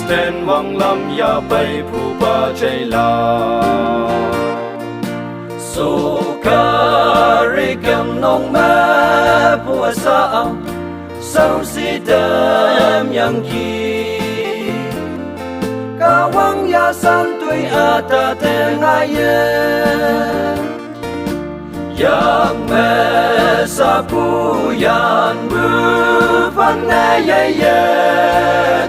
Kristen Wang Lam ya bay Phu Ba Chay La Soka Rikam Nong Ma Pua Sa Sao Si Đam Yang Ki Ka Wang Ya San Tui A Ta Te Nga Ye Yang Me Sa Pu Yan Bu Phan Ne Ye Ye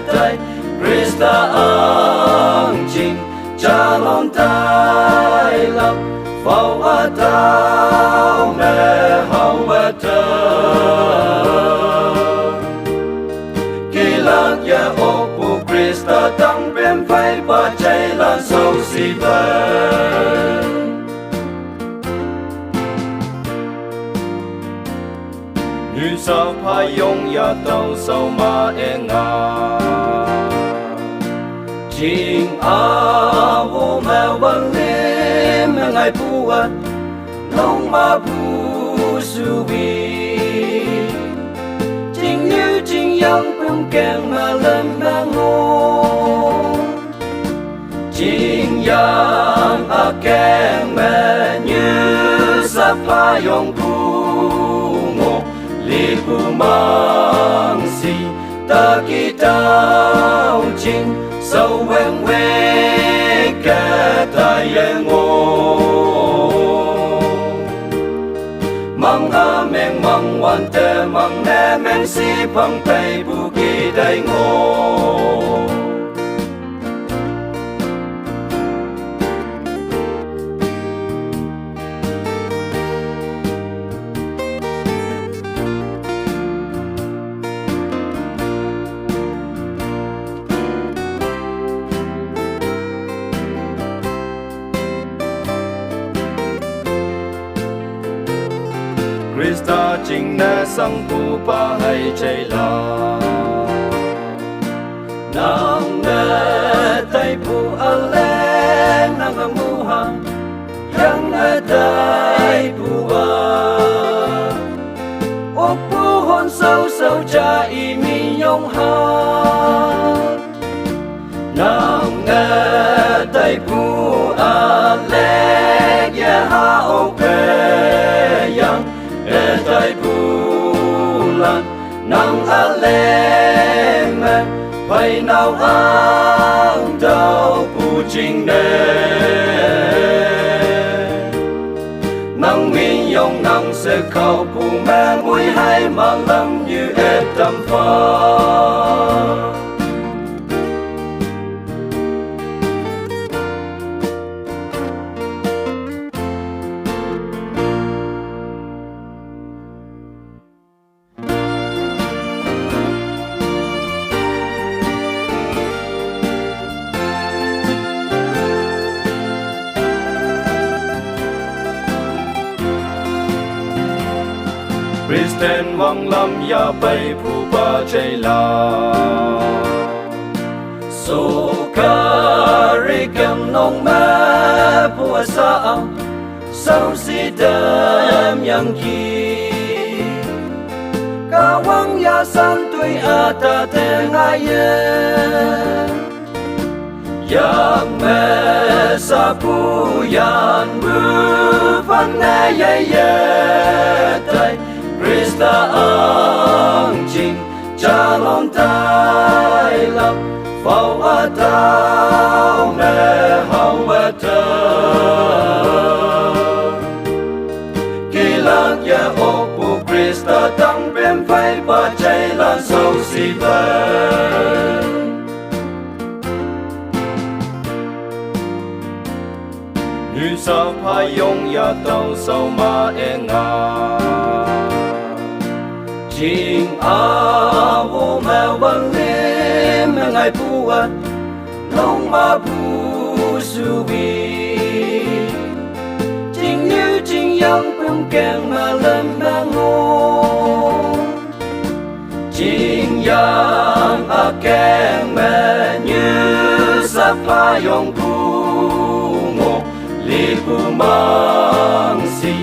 Tai Krista Ang Ching Cha Lon Tai Lap Phao A Tao Me Hao A Tao Kỳ lạc ya ô Pu Krista Tăng Biên Phai Ba Chay Lan Sâu Si Vân Như sa pa yong ya tao sâu ma e nga Ching a vô mẹ văn lim Ngài pu at nông ma pu su vi Ching như ching yang bum keng ma lem ma ngô Ching yang a keng ma như sa pa yong pu ngô Li pu mang si ta ki tao ching Sâu quen quê kẻ ta yên ngô Mang a meng mang wan te mang ne meng si pang pei bu ki dai ngô Krista Ching Na Sang Pu Pa Hai Chay La Nang Na Tai Pu A Le Nang A Mu Ha Yang Na Tai Pu A O Pu Hon Sâu Sâu Cha Y Mi Yong Ha Nang Na Tai Pu A Le Ya Ha O Pe Yang E tai pu lan nang a le me Pai nao ang tao pu ching ne Nang min yong nang se khao pu me mui hai ma lam như e tâm pha Kristen Wang Lam ya bay Phu Ba Chay La Soka Rikam Nong Ma Pua Sa Sao Si Đam Yang Ki Ka Wang Ya San Tui A Ta Te Nga Ye Yang Me Sa Pu Yan Bu Phan Ne Ye Ye Tai Krista Ang Ching Cha Lon Tai Lap Phao A Tao Me Hao A Tao Kỳ lạc ya ô Pu Krista Tăng Biên Phai Ba Chay Lan Sâu Si Vân Như sa pa yong ya tao sâu ma e nga Ching a vô mẹ văn lim Ngài pu at nông ma pu su vi Ching như ching yang bum keng ma lem ma ngô Ching yang a keng ma như sa pa yong pu ngô Li pu mang si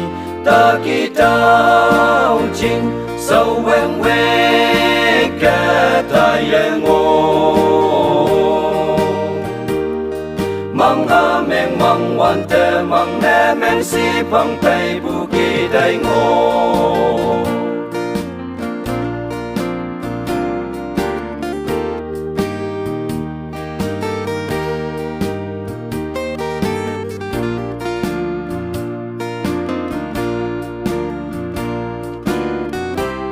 ta ki tao ching Sâu quen quê kẻ ta yên ngô wan te mang ne men si phang pei bu ki dai ngo